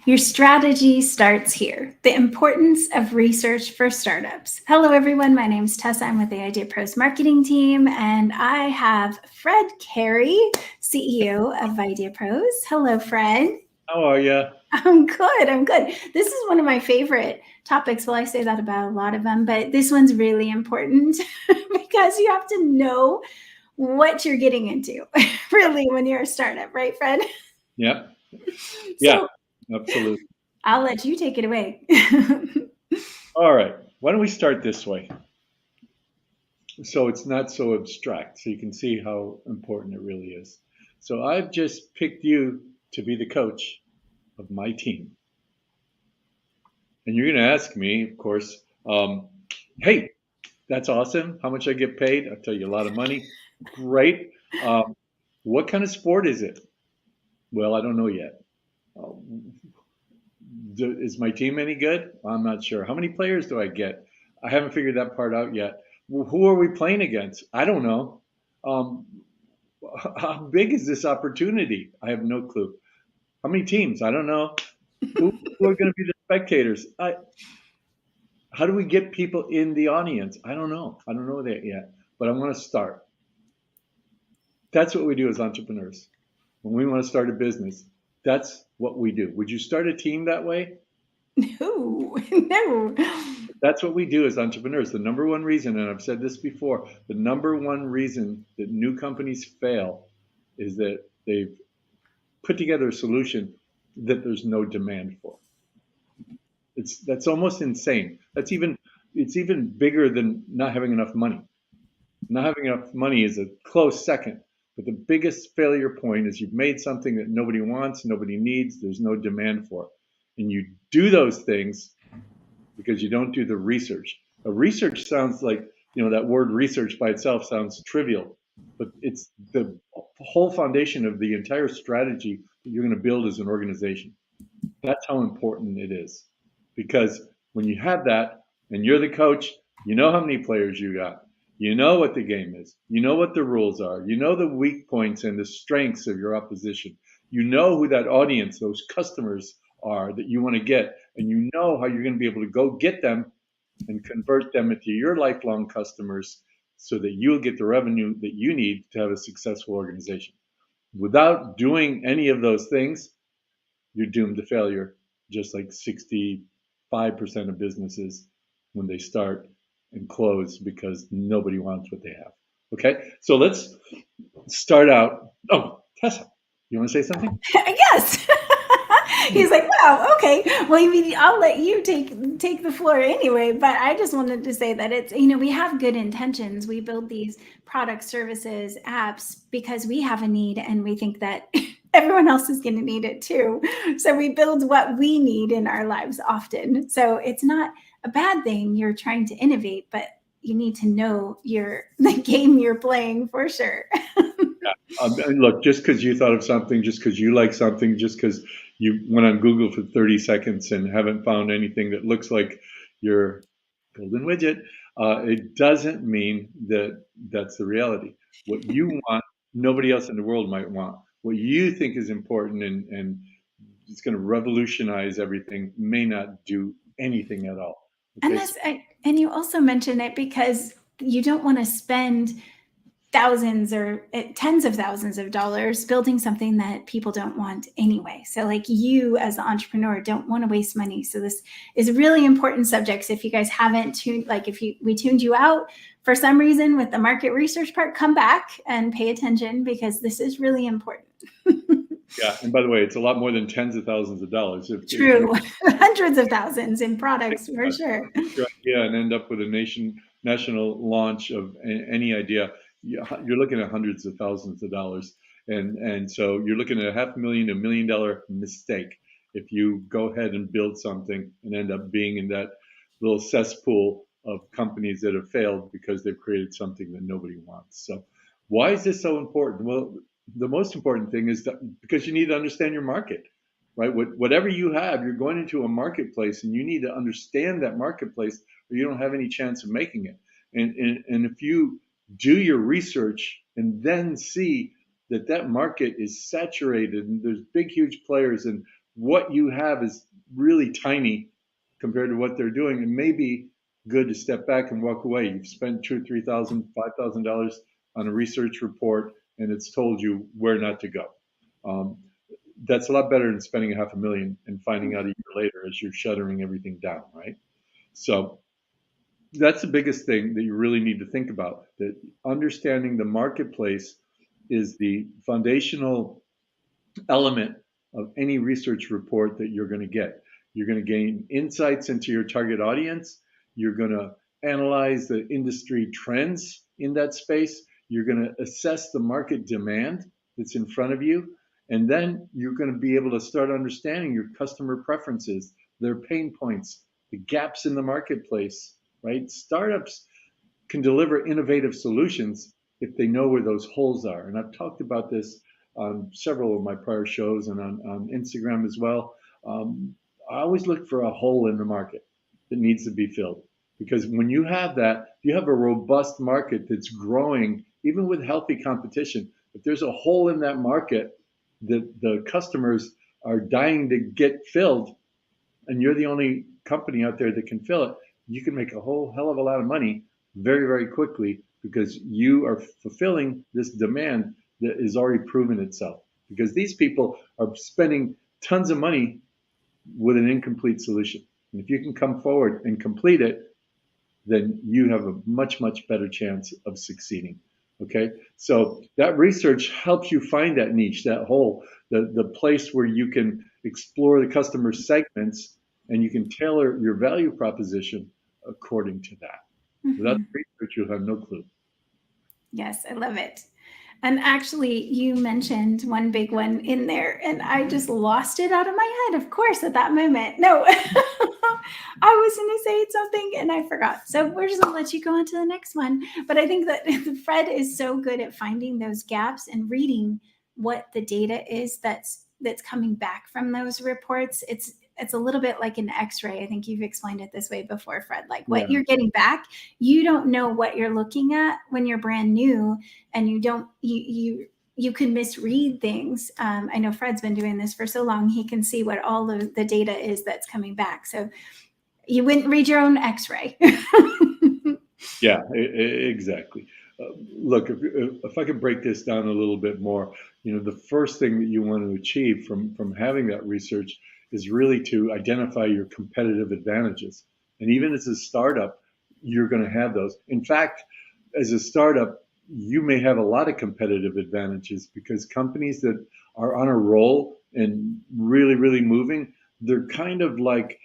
Your strategy starts here. The importance of research for startups. Hello, everyone. My name is Tessa. I'm with the IdeaPros marketing team, and I have Fred Cary, CEO of IdeaPros. Hello, Fred. How are you? I'm good. I'm good. This is one of my favorite topics. Well, I say that about a lot of them, but this one's really important because you have to know what you're getting into, really, when you're a startup, right, Fred? Yeah, yeah, So absolutely. I'll let you take it away. All right. Why don't we start this way? So it's not so abstract, so you can see how important it really is. So I've just picked you to be the coach of my team. And you're going to ask me, of course, hey, that's awesome. How much I get paid? I'll tell you a lot of money. Great. Um, what kind of sport is it? Well, I don't know yet. Um, is my team any good? I'm not sure. How many players do I get? I haven't figured that part out yet. Well, who are we playing against? I don't know. Um, how big is this opportunity? I have no clue. How many teams? I don't know. Who are going to be the spectators? How do we get people in the audience? I don't know. I don't know that yet, but I want to start. That's what we do as entrepreneurs. When we want to start a business, that's what we do. Would you start a team that way? No, no. That's what we do as entrepreneurs. The number one reason, and I've said this before, the number one reason that new companies fail is that they've put together a solution that there's no demand for. That's almost insane. It's even bigger than not having enough money. Not having enough money is a close second. But the biggest failure point is you've made something that nobody wants, nobody needs, there's no demand for. And you do those things because you don't do the research. A research sounds like, that word research by itself sounds trivial, but it's the whole foundation of the entire strategy that you're going to build as an organization. That's how important it is. Because when you have that and you're the coach, you know how many players you got. You know what the game is. You know what the rules are. You know the weak points and the strengths of your opposition. You know who that audience, those customers are that you want to get. And you know how you're going to be able to go get them and convert them into your lifelong customers so that you'll get the revenue that you need to have a successful organization. Without doing any of those things, you're doomed to failure, just like 65% of businesses when they start and close because nobody wants what they have. Okay, so let's start out. Oh, Tessa, you want to say something? Yes. He's like, wow, okay. Well, I mean, I'll let you take the floor anyway. But I just wanted to say that it's we have good intentions. We build these products, services, apps because we have a need and we think that everyone else is going to need it too. So we build what we need in our lives often. So it's not a bad thing. You're trying to innovate, but you need to know the game you're playing for sure. And look, just because you thought of something, just because you like something, just because you went on Google for 30 seconds and haven't found anything that looks like your golden widget, it doesn't mean that that's the reality. What you want, nobody else in the world might want. What you think is important and it's going to revolutionize everything may not do anything at all. And Okay, so and you also mention it because you don't want to spend thousands or tens of thousands of dollars building something that people don't want anyway. So like you as the entrepreneur don't want to waste money. So this is a really important subject. So if you guys haven't tuned, like if we tuned you out for some reason with the market research part, come back and pay attention because this is really important. yeah, and by the way, it's a lot more than tens of thousands of dollars. If you True. Hundreds of thousands in take products for sure. your idea and end up with a national launch of any idea, you're looking at hundreds of thousands of dollars, and so you're looking at a $500,000 to $1 million mistake if you go ahead and build something and end up being in that little cesspool of companies that have failed because they've created something that nobody wants. So why is this so important? Well, the most important thing is that because you need to understand your market, right? Whatever you have, you're going into a marketplace and you need to understand that marketplace or you don't have any chance of making it. And if you do your research and then see that market is saturated and there's big, huge players and what you have is really tiny compared to what they're doing. It may be good to step back and walk away. You've spent $2,000, $3,000, $5,000 on a research report, and it's told you where not to go. Um, that's a lot better than spending $500,000 and finding out a year later as you're shuttering everything down, right? So that's the biggest thing that you really need to think about. That understanding the marketplace is the foundational element of any research report that you're going to get. You're going to gain insights into your target audience. You're going to analyze the industry trends in that space. You're going to assess the market demand that's in front of you. And then you're going to be able to start understanding your customer preferences, their pain points, the gaps in the marketplace, right? Startups can deliver innovative solutions if they know where those holes are. And I've talked about this on several of my prior shows and on Instagram as well. I always look for a hole in the market that needs to be filled. Because when you have that, you have a robust market that's growing, even with healthy competition. If there's a hole in that market that the customers are dying to get filled, and you're the only company out there that can fill it, you can make a whole hell of a lot of money very, very quickly because you are fulfilling this demand that is already proven itself. Because these people are spending tons of money with an incomplete solution. And if you can come forward and complete it, then you have a much, much better chance of succeeding. Okay, so that research helps you find that niche, that hole, the place where you can explore the customer segments and you can tailor your value proposition according to that. Without Mhm. research, you'll have no clue. Yes, I love it. And actually, you mentioned one big one in there, and I just lost it out of my head, of course, at that moment. No, I was going to say something and I forgot. So we're just going to let you go on to the next one. But I think that Fred is so good at finding those gaps and reading what the data is that's coming back from those reports. It's a little bit like an x-ray. I think you've explained it this way before, Fred. Like what Yeah, you're getting back, you don't know what you're looking at when you're brand new, and you can misread things. I know Fred's been doing this for so long, he can see what all of the data is that's coming back. So you wouldn't read your own x-ray. yeah, exactly. Look, if I could break this down a little bit more, the first thing that you want to achieve from having that research is really to identify your competitive advantages. And even as a startup, you're going to have those. In fact, as a startup, you may have a lot of competitive advantages because companies that are on a roll and really, really moving, they're kind of like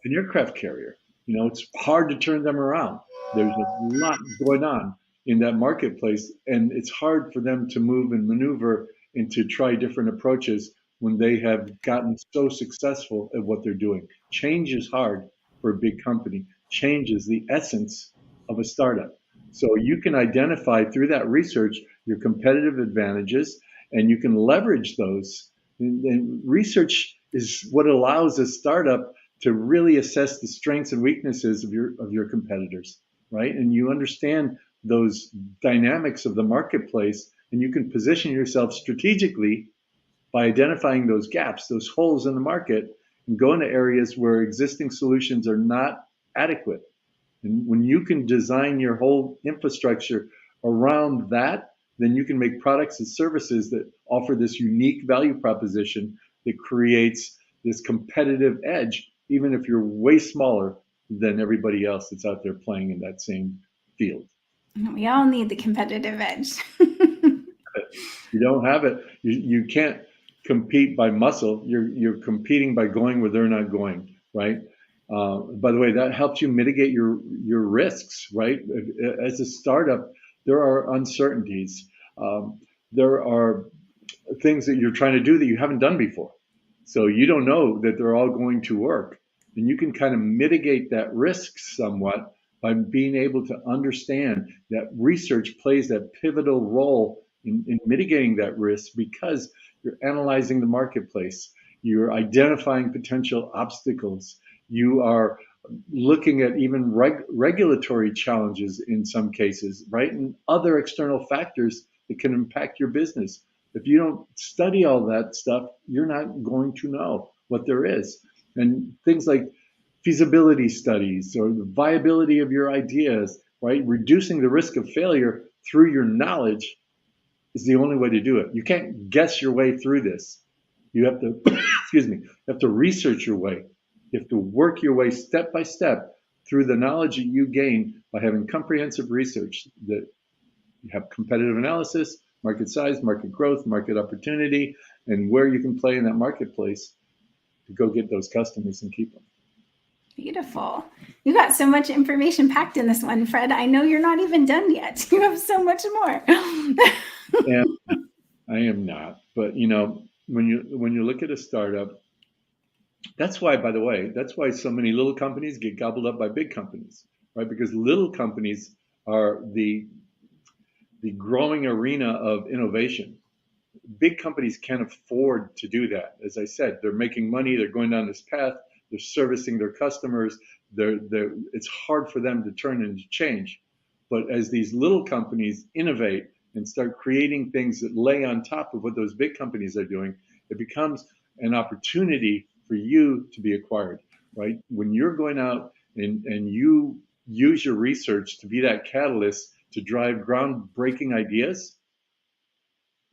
an aircraft carrier. It's hard to turn them around. There's a lot going on in that marketplace, and it's hard for them to move and maneuver and to try different approaches when they have gotten so successful at what they're doing. Change is hard for a big company. Change is the essence of a startup. So you can identify through that research your competitive advantages, and you can leverage those. And research is what allows a startup to really assess the strengths and weaknesses of your competitors, right? And you understand those dynamics of the marketplace, and you can position yourself strategically by identifying those gaps, those holes in the market, and go into areas where existing solutions are not adequate. And when you can design your whole infrastructure around that, then you can make products and services that offer this unique value proposition that creates this competitive edge, even if you're way smaller than everybody else that's out there playing in that same field. We all need the competitive edge. You don't have it, you can't compete by muscle. You're competing by going where they're not going, right? By the way, that helps you mitigate your risks, right? As a startup, there are uncertainties. There are things that you're trying to do that you haven't done before. So you don't know that they're all going to work. And you can kind of mitigate that risk somewhat by being able to understand that research plays that pivotal role in mitigating that risk because you're analyzing the marketplace, you're identifying potential obstacles, you are looking at even regulatory challenges in some cases, right? And other external factors that can impact your business If you don't study all that stuff, you're not going to know what there is. And things like feasibility studies or the viability of your ideas, right? Reducing the risk of failure through your knowledge is the only way to do it. You can't guess your way through this. You have to, excuse me, you have to research your way. You have to work your way step by step through the knowledge that you gain by having comprehensive research that you have competitive analysis, market size, market growth, market opportunity, and where you can play in that marketplace to go get those customers and keep them. Beautiful. You got so much information packed in this one, Fred. I know you're not even done yet. You have so much more. And I am not, but when you look at a startup, that's why, by the way, that's why so many little companies get gobbled up by big companies, right? Because little companies are the growing arena of innovation. Big companies can't afford to do that. As I said, they're making money, they're going down this path, they're servicing their customers. It's hard for them to turn into change. But as these little companies innovate and start creating things that lay on top of what those big companies are doing, it becomes an opportunity for you to be acquired, right? When you're going out and you use your research to be that catalyst to drive groundbreaking ideas,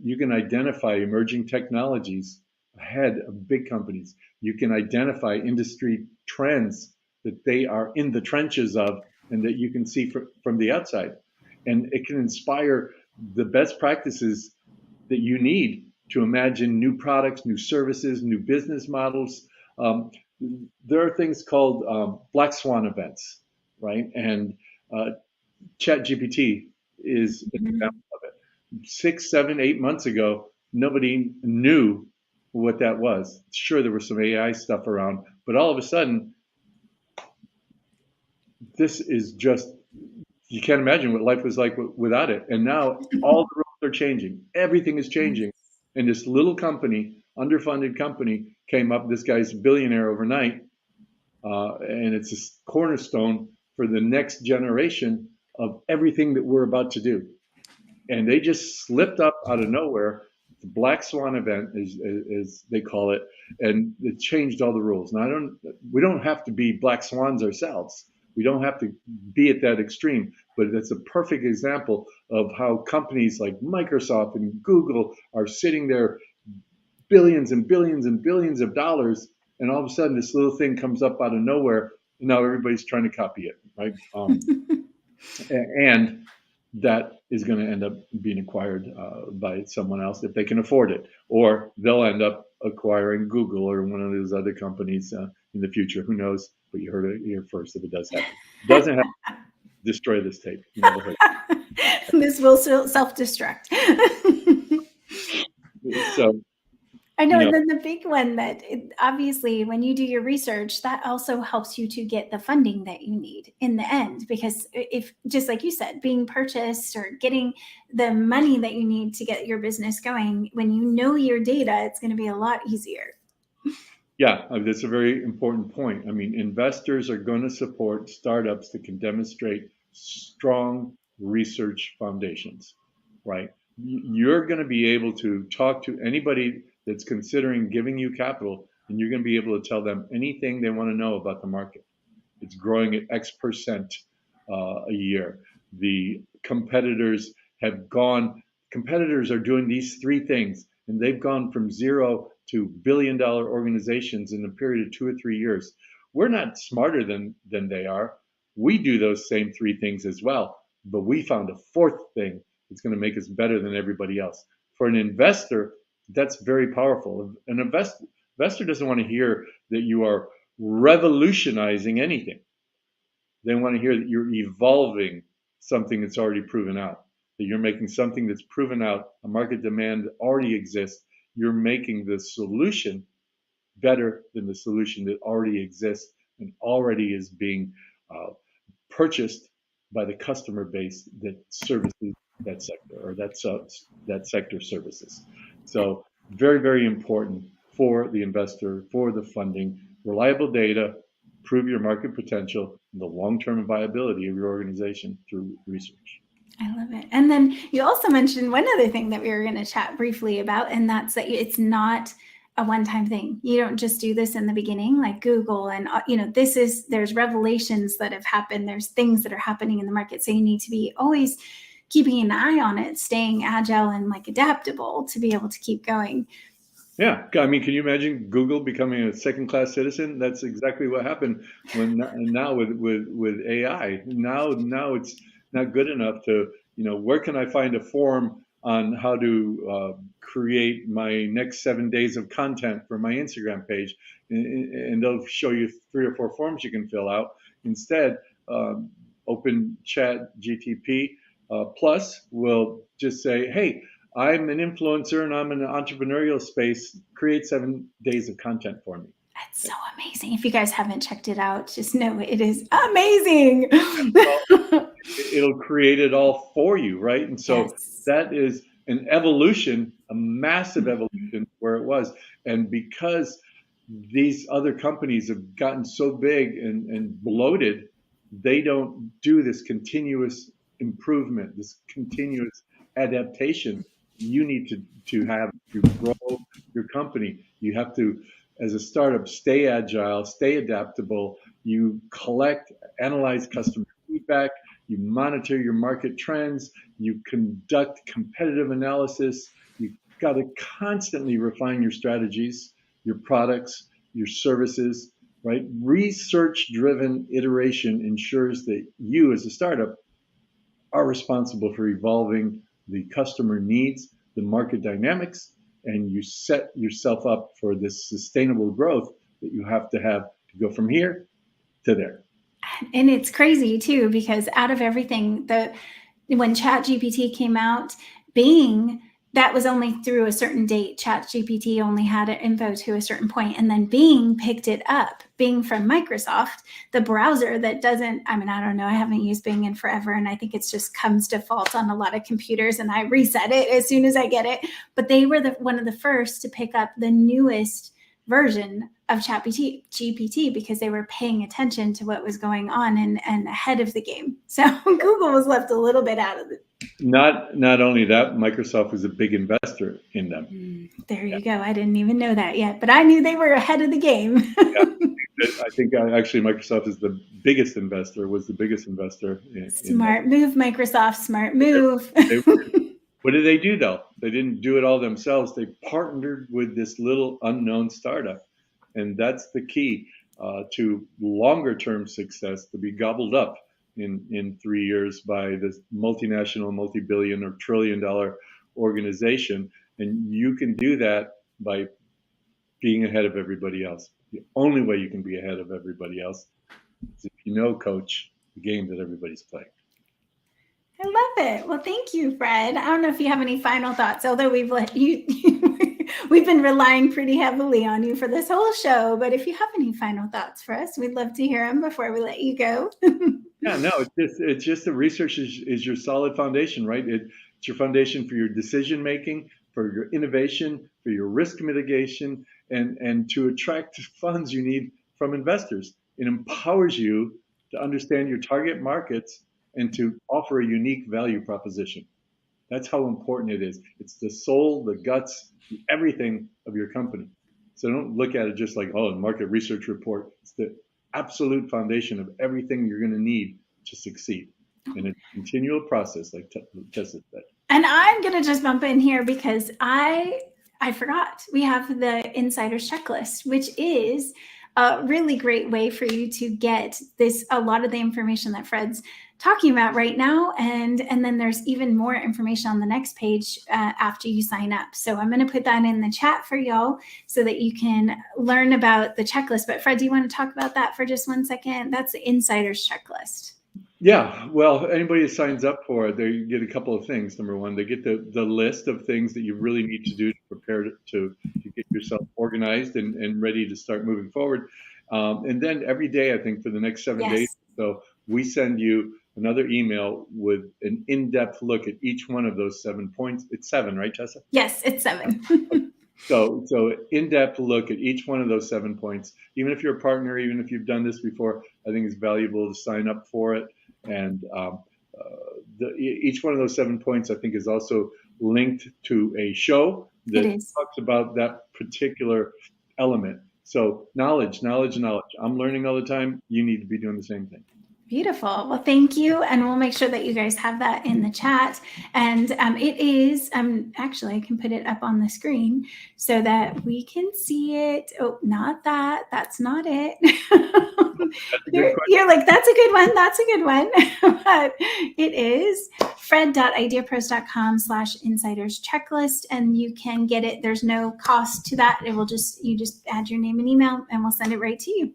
you can identify emerging technologies ahead of big companies. You can identify industry trends that they are in the trenches of and that you can see from the outside. And it can inspire the best practices that you need to imagine new products, new services, new business models. Um, there are things called black swan events, right? And ChatGPT is an example of it. 6, 7, 8 months ago, nobody knew what that was. Sure, there was some AI stuff around, but all of a sudden, this is just, you can't imagine what life was like without it. And now all the rules are changing. Everything is changing. And this little company, underfunded company, came up. This guy's a billionaire overnight. And it's a cornerstone for the next generation of everything that we're about to do. And they just slipped up out of nowhere. The black swan event, as they call it, and it changed all the rules. Now, we don't have to be black swans ourselves. We don't have to be at that extreme, but it's a perfect example of how companies like Microsoft and Google are sitting there, billions and billions and billions of dollars, and all of a sudden this little thing comes up out of nowhere, and now everybody's trying to copy it, right? And that is going to end up being acquired by someone else if they can afford it, or they'll end up acquiring Google or one of those other companies in the future. Who knows? But you heard it here first. If it does happen, doesn't happen, destroy this tape. You never heard This will self-destruct. So I know, you know, and then the big one that obviously, when you do your research, that also helps you to get the funding that you need in the end. Because if, just like you said, being purchased or getting the money that you need to get your business going, when you know your data, it's going to be a lot easier. yeah, that's a very important point. I mean, investors are going to support startups that can demonstrate strong research foundations, right? You're going to be able to talk to anybody that's considering giving you capital, and you're going to be able to tell them anything they want to know about the market. It's growing at X% a year. The competitors are doing these three things, and they've gone from zero to billion-dollar organizations in a period of 2 or 3 years. We're not smarter than they are. We do those same three things as well, but we found a fourth thing that's going to make us better than everybody else. For an investor, that's very powerful. An investor doesn't want to hear that you are revolutionizing anything. They want to hear that you're evolving something that's already proven out, that you're making something that's proven out, a market demand that already exists. You're making the solution better than the solution that already exists and already is being purchased by the customer base that services that sector, or that sector services. So very, very important for the investor, for the funding, reliable data, prove your market potential, and the long-term viability of your organization through research. I love it. And then you also mentioned one other thing that we were going to chat briefly about, and that's that it's not a one-time thing. You don't just do this in the beginning, like Google, and there's revelations that have happened. There's things that are happening in the market, so you need to be always keeping an eye on it, staying agile and like adaptable to be able to keep going. Yeah, I mean, can you imagine Google becoming a second-class citizen? That's exactly what happened when now with AI. Now it's not good enough to, where can I find a form on how to create my next 7 days of content for my Instagram page, and they'll show you 3 or 4 forms you can fill out. Instead, open Chat GTP Plus will just say, hey, I'm an influencer and I'm in an entrepreneurial space. Create 7 days of content for me. That's so amazing. If you guys haven't checked it out, just know it is amazing. Well, it'll create it all for you, right? And so Yes. that is an evolution, a massive evolution where it was. And because these other companies have gotten so big and bloated, they don't do this continuous improvement, this continuous adaptation you need to have to grow your company. You have to, as a startup, stay agile, stay adaptable. You collect, analyze customer feedback, you monitor your market trends, you conduct competitive analysis. You've got to constantly refine your strategies, your products, your services, right? Research driven iteration ensures that you, as a startup, are responsible for evolving the customer needs, the market dynamics, and you set yourself up for this sustainable growth that you have to go from here to there. And it's crazy too, because out of everything, when Chat GPT came out, Bing, that was only through a certain date. Chat GPT only had info to a certain point, and then Bing picked it up. Bing from Microsoft, the browser that doesn't, I mean, I don't know, I haven't used Bing in forever, and I think it's just comes default on a lot of computers, and I reset it as soon as I get it. But they were one of the first to pick up the newest version of Chat GPT because they were paying attention to what was going on and ahead of the game. So Google was left a little bit out of it. Not only that, Microsoft was a big investor in them. There you go. I didn't even know that yet, but I knew they were ahead of the game. Yeah, I think actually Microsoft is the biggest investor. Was the biggest investor in that. Smart move, Microsoft. Smart move. What did they do though? They didn't do it all themselves. They partnered with this little unknown startup, and that's the key to longer term success. To be gobbled up in 3 years by this multinational, multi-billion or trillion-dollar organization, and you can do that by being ahead of everybody else. The only way you can be ahead of everybody else is if you know, coach, the game that everybody's playing. I love it. Well, thank you, Fred. I don't know if you have any final thoughts, although we've let you, we've been relying pretty heavily on you for this whole show. But if you have any final thoughts for us, we'd love to hear them before we let you go. Yeah, no, it's just the research is your solid foundation, right? It's your foundation for your decision making, for your innovation, for your risk mitigation, and to attract funds you need from investors. It empowers you to understand your target markets and to offer a unique value proposition. That's how important it is. It's the soul, the guts, the everything of your company. So don't look at it just like, oh, a market research report. It's the absolute foundation of everything you're going to need to succeed. And it's a continual process, like Tessa said. And I'm going to just bump in here because I forgot. We have the Insider's Checklist, which is a really great way for you to get a lot of the information that Fred's talking about right now. And then there's even more information on the next page after you sign up. So I'm going to put that in the chat for y'all so that you can learn about the checklist. But Fred, do you want to talk about that for just 1 second? That's the Insider's Checklist. Yeah, well, anybody who signs up for it, they get a couple of things. Number one, they get the list of things that you really need to do to prepare to get yourself organized and ready to start moving forward. And then every day, I think for the next 7 days, so we send you another email with an in-depth look at each one of those 7 points. It's 7, right, Tessa? Yes, it's 7. So in-depth look at each one of those 7 points. Even if you're a partner, even if you've done this before, I think it's valuable to sign up for it. And each one of those 7 points, I think, is also linked to a show It that is. talks about that particular element. So knowledge, knowledge, knowledge. I'm learning all the time. You need to be doing the same thing. Beautiful. Well, thank you. And we'll make sure that you guys have that in the chat. And it is, actually, I can put it up on the screen so that we can see it. Oh, not that. That's not it. That's a good question. You're like, that's a good one. That's a good one. But it is fred.ideapros.com/insiders checklist. And you can get it. There's no cost to that. You just add your name and email and we'll send it right to you.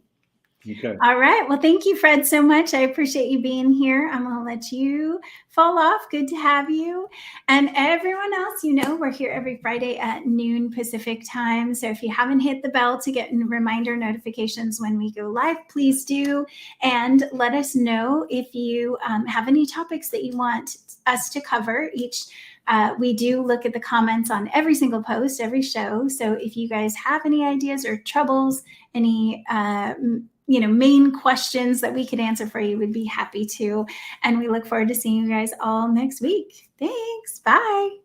Okay. All right. Well, thank you, Fred, so much. I appreciate you being here. I'm going to let you fall off. Good to have you. And everyone else, we're here every Friday at noon Pacific time. So if you haven't hit the bell to get reminder notifications when we go live, please do. And let us know if you have any topics that you want us to cover each. We do look at the comments on every single post, every show. So if you guys have any ideas or troubles, any main questions that we could answer for you, we'd be happy to. And we look forward to seeing you guys all next week. Thanks. Bye.